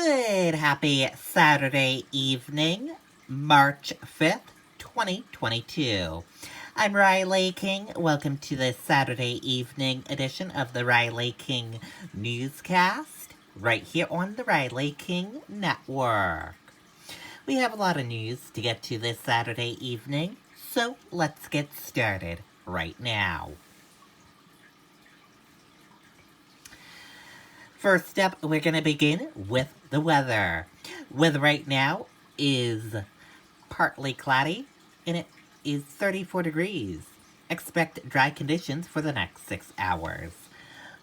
Good happy Saturday evening, March 5th, 2022. I'm Riley King. Welcome to the Saturday evening edition of the Riley King Newscast, right here on the Riley King Network. We have a lot of news to get to this Saturday evening, so let's get started right now. First up, we're going to begin with the weather. Weather right now is partly cloudy, and it is 34 degrees. Expect dry conditions for the next 6 hours.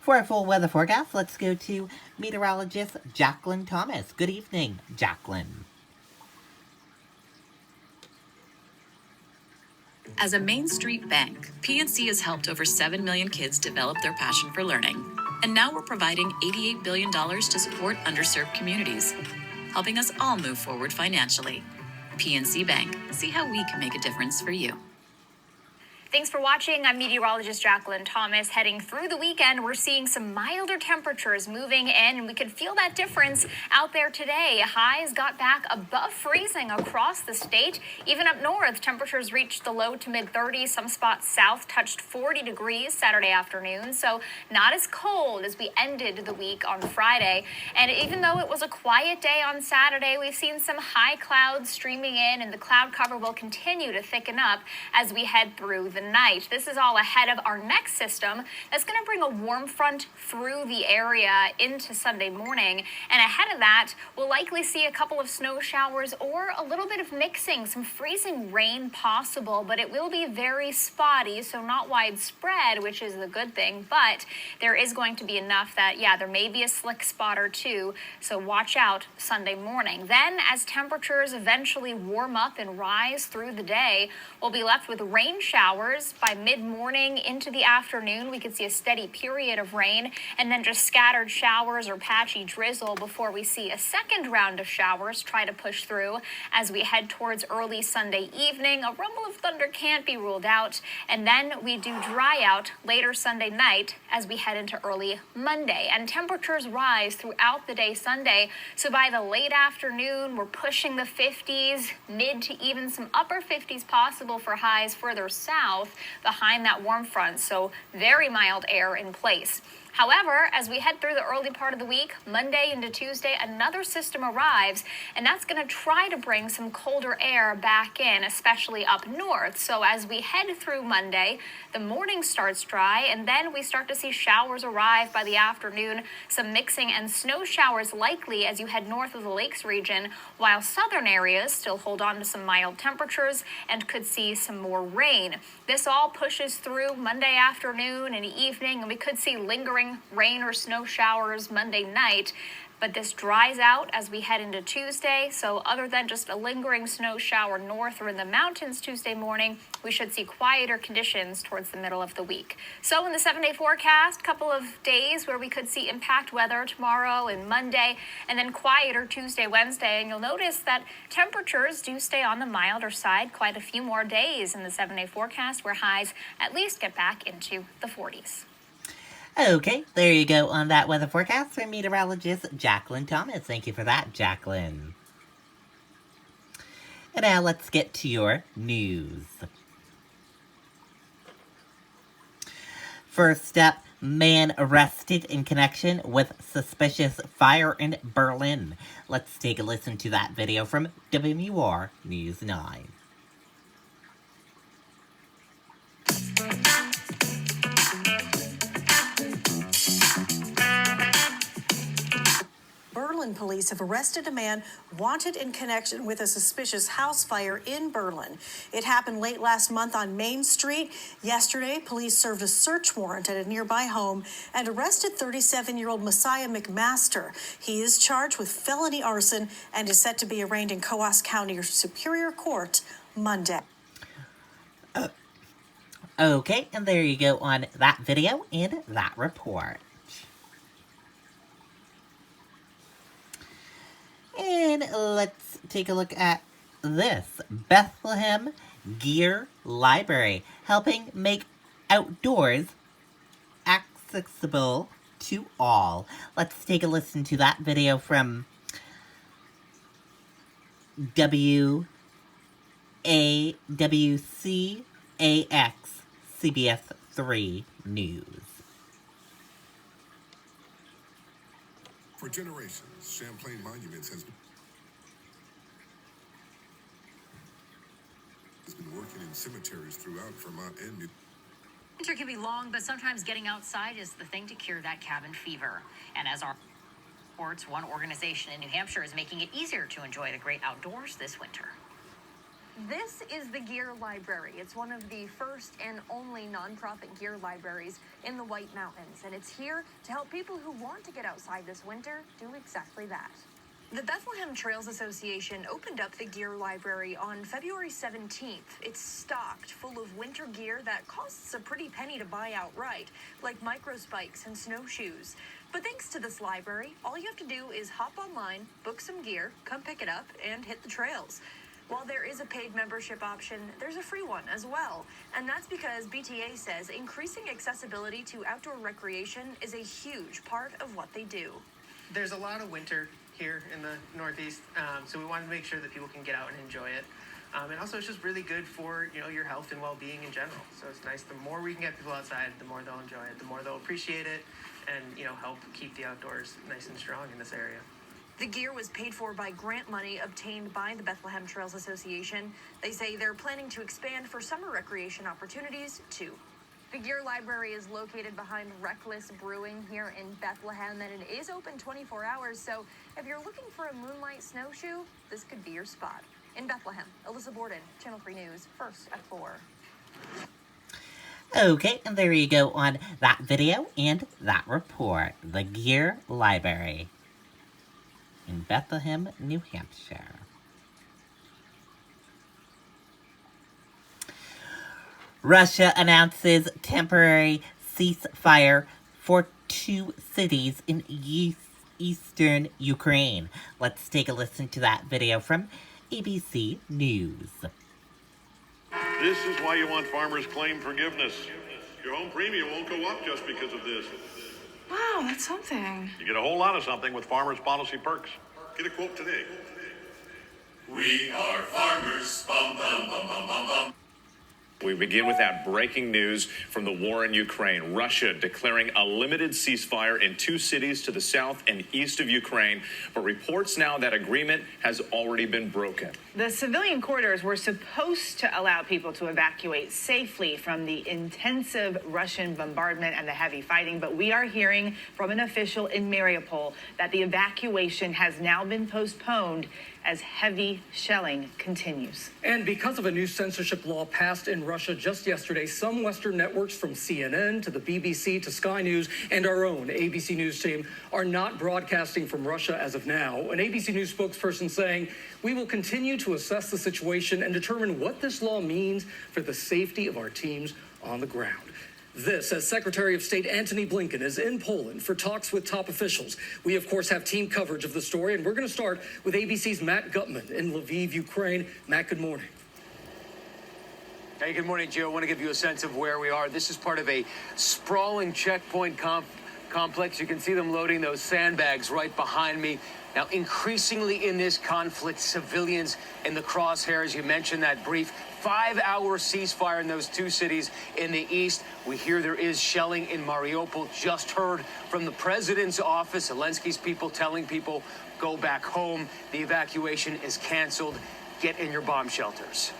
For a full weather forecast, let's go to meteorologist Jacqueline Thomas. Good evening, Jacqueline. As a Main Street bank, PNC has helped over 7 million kids develop their passion for learning. And now we're providing $88 billion to support underserved communities, helping us all move forward financially. PNC Bank. See how we can make a difference for you. Thanks for watching. I'm meteorologist Jacqueline Thomas. Heading through the weekend, we're seeing some milder temperatures moving in, and we could feel that difference out there today. Highs got back above freezing across the state. Even up north, temperatures reached the low to mid-30s. Some spots south touched 40 degrees Saturday afternoon, so not as cold as we ended the week on Friday. And even though it was a quiet day on Saturday, we've seen some high clouds streaming in, and the cloud cover will continue to thicken up as we head through the night. This is all ahead of our next system that's going to bring a warm front through the area into Sunday morning. And ahead of that, we'll likely see a couple of snow showers or a little bit of mixing, some freezing rain possible, but it will be very spotty, so not widespread, which is the good thing. But there is going to be enough that, there may be a slick spot or two, so watch out Sunday morning. Then, as temperatures eventually warm up and rise through the day, we'll be left with rain showers. By mid-morning into the afternoon, we could see a steady period of rain and then just scattered showers or patchy drizzle before we see a second round of showers try to push through as we head towards early Sunday evening. A rumble of thunder can't be ruled out, and then we do dry out later Sunday night as we head into early Monday. And temperatures rise throughout the day Sunday, so by the late afternoon, we're pushing the 50s, mid to even some upper 50s possible for highs further south behind that warm front, so very mild air in place. However, as we head through the early part of the week, Monday into Tuesday, another system arrives, and that's going to try to bring some colder air back in, especially up north. So as we head through Monday, the morning starts dry, and then we start to see showers arrive by the afternoon, some mixing and snow showers likely as you head north of the lakes region, while southern areas still hold on to some mild temperatures and could see some more rain. This all pushes through Monday afternoon and evening, and we could see lingering rain or snow showers Monday night, but this dries out as we head into Tuesday. So other than just a lingering snow shower north or in the mountains Tuesday morning, we should see quieter conditions towards the middle of the week. So in the 7-day forecast, couple of days where we could see impact weather tomorrow and Monday, and then quieter Tuesday, Wednesday. And you'll notice that temperatures do stay on the milder side quite a few more days in the 7-day forecast, where highs at least get back into the 40s. Okay, there you go on that weather forecast from meteorologist Jacqueline Thomas. Thank you for that, Jacqueline. And now let's get to your news. First up, man arrested in connection with suspicious fire in Berlin. Let's take a listen to that video from WMUR News 9. Berlin police have arrested a man wanted in connection with a suspicious house fire in Berlin. It happened late last month on Main Street. Yesterday, police served a search warrant at a nearby home and arrested 37-year-old Messiah McMaster. He is charged with felony arson and is set to be arraigned in Coos County Superior Court Monday. Okay, and there you go on that video and that report. And let's take a look at this. Bethlehem Gear Library, helping make outdoors accessible to all. Let's take a listen to that video from WAWCAX, CBS 3 News. For generations, Champlain Monuments has been working in cemeteries throughout Vermont and New. Winter can be long, but sometimes getting outside is the thing to cure that cabin fever. And as our reports, one organization in New Hampshire is making it easier to enjoy the great outdoors this winter. This is the Gear Library. It's one of the first and only nonprofit gear libraries in the White Mountains, and it's here to help people who want to get outside this winter do exactly that. The Bethlehem Trails Association opened up the Gear Library on February 17th. It's stocked full of winter gear that costs a pretty penny to buy outright, like micro spikes and snowshoes. But thanks to this library, all you have to do is hop online, book some gear, come pick it up, and hit the trails. While there is a paid membership option, there's a free one as well. And that's because BTA says increasing accessibility to outdoor recreation is a huge part of what they do. There's a lot of winter here in the Northeast, so we wanted to make sure that people can get out and enjoy it. And also, it's just really good for your health and well-being in general. So it's nice. The more we can get people outside, the more they'll enjoy it, the more they'll appreciate it, and help keep the outdoors nice and strong in this area. The gear was paid for by grant money obtained by the Bethlehem Trails Association. They say they're planning to expand for summer recreation opportunities too. The Gear Library is located behind Reckless Brewing here in Bethlehem, and it is open 24 hours, so if you're looking for a moonlight snowshoe, this could be your spot. In Bethlehem, Alyssa Borden, Channel 3 News, first at 4. Okay, and there you go on that video and that report. The Gear Library in Bethlehem, New Hampshire. Russia announces temporary ceasefire for 2 cities in eastern Ukraine. Let's take a listen to that video from ABC News. This is why you want farmers' claim forgiveness. Your home premium won't go up just because of this. Wow, that's something. You get a whole lot of something with Farmers Policy Perks. Get a quote today. We are farmers. Bum, bum, bum, bum, bum, bum. We begin with that breaking news from the war in Ukraine. Russia declaring a limited ceasefire in 2 cities to the south and east of Ukraine, but reports now that agreement has already been broken. The civilian corridors were supposed to allow people to evacuate safely from the intensive Russian bombardment and the heavy fighting, but we are hearing from an official in Mariupol that the evacuation has now been postponed as heavy shelling continues. And because of a new censorship law passed in Russia just yesterday, some Western networks from CNN to the BBC to Sky News and our own ABC News team are not broadcasting from Russia as of now. An ABC News spokesperson saying, "We will continue to assess the situation and determine what this law means for the safety of our teams on the ground." This as Secretary of State Antony Blinken is in Poland for talks with top officials. We, of course, have team coverage of the story, and we're going to start with ABC's Matt Gutman in Lviv, Ukraine. Matt, good morning. Hey, good morning, Joe. I want to give you a sense of where we are. This is part of a sprawling checkpoint complex. You can see them loading those sandbags right behind me. Now, increasingly in this conflict, civilians in the crosshairs. You mentioned that brief 5-hour ceasefire in those 2 cities in the east. We hear there is shelling in Mariupol. Just heard from the president's office, Zelensky's people telling people, go back home. The evacuation is canceled. Get in your bomb shelters.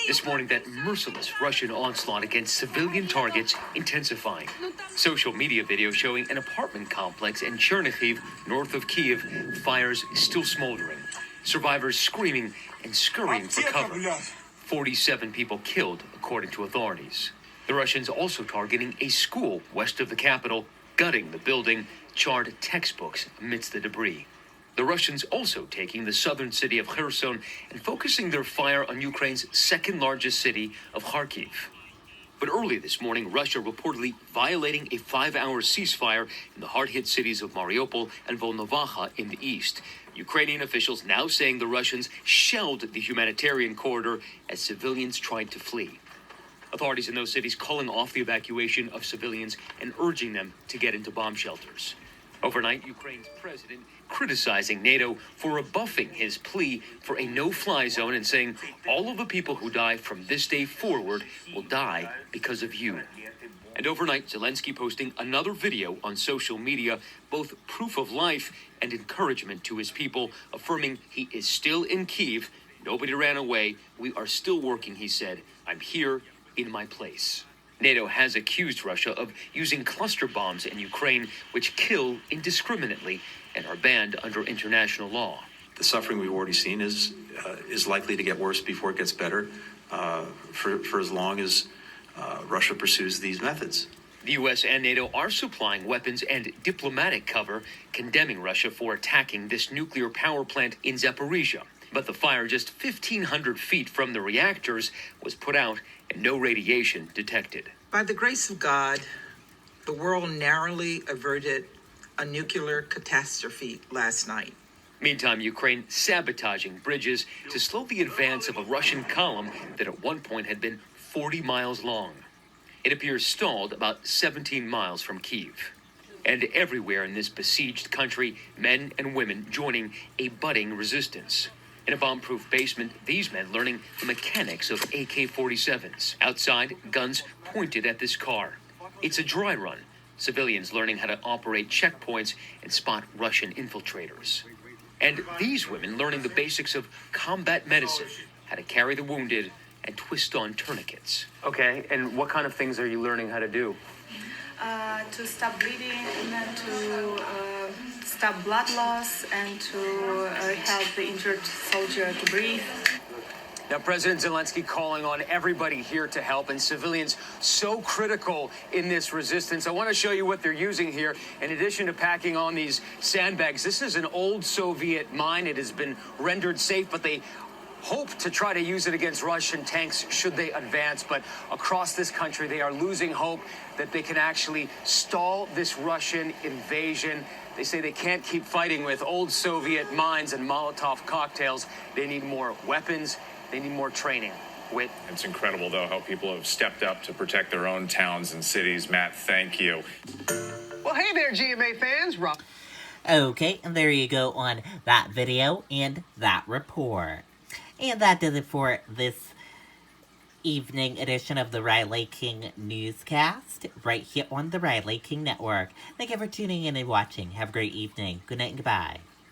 This morning, that merciless Russian onslaught against civilian targets intensifying. Social media video showing an apartment complex in Chernihiv, north of Kiev, fires still smoldering. Survivors screaming and scurrying for cover. 47 people killed, according to authorities. The Russians also targeting a school west of the capital, gutting the building, charred textbooks amidst the debris. The Russians also taking the southern city of Kherson and focusing their fire on Ukraine's second largest city of Kharkiv. But early this morning, Russia reportedly violating a 5-hour ceasefire in the hard-hit cities of Mariupol and Volnovakha in the east. Ukrainian officials now saying the Russians shelled the humanitarian corridor as civilians tried to flee. Authorities in those cities calling off the evacuation of civilians and urging them to get into bomb shelters. Overnight, Ukraine's president criticizing NATO for rebuffing his plea for a no-fly zone and saying all of the people who die from this day forward will die because of you. And overnight, Zelensky posting another video on social media, both proof of life and encouragement to his people, affirming he is still in Kyiv. Nobody ran away. We are still working, he said. I'm here in my place. NATO has accused Russia of using cluster bombs in Ukraine, which kill indiscriminately and are banned under international law. The suffering we've already seen is likely to get worse before it gets better for as long as Russia pursues these methods. The U.S. and NATO are supplying weapons and diplomatic cover, condemning Russia for attacking this nuclear power plant in Zaporizhia. But the fire just 1,500 feet from the reactors was put out and no radiation detected. By the grace of God, the world narrowly averted a nuclear catastrophe last night. Meantime, Ukraine sabotaging bridges to slow the advance of a Russian column that at one point had been 40 miles long. It appears stalled about 17 miles from Kyiv. And everywhere in this besieged country, men and women joining a budding resistance. In a bomb-proof basement, these men learning the mechanics of AK-47s. Outside, guns pointed at this car. It's a dry run. Civilians learning how to operate checkpoints and spot Russian infiltrators. And these women learning the basics of combat medicine, how to carry the wounded and twist on tourniquets. Okay, and what kind of things are you learning how to do? To stop bleeding and then to stop blood loss and to help the injured soldier to breathe. Now, President Zelensky calling on everybody here to help, and civilians so critical in this resistance. I want to show you what they're using here. In addition to packing on these sandbags, this is an old Soviet mine. It has been rendered safe, but they hope to try to use it against Russian tanks should they advance. But across this country, they are losing hope that they can actually stall this Russian invasion. They say they can't keep fighting with old Soviet mines and Molotov cocktails. They need more weapons. They need more training. Whit. It's incredible, though, how people have stepped up to protect their own towns and cities. Matt, thank you. Well, hey there, GMA fans. Rob. Okay, and there you go on that video and that report. And that does it for this evening edition of the Riley King Newscast, right here on the Riley King Network. Thank you for tuning in and watching. Have a great evening. Good night and goodbye.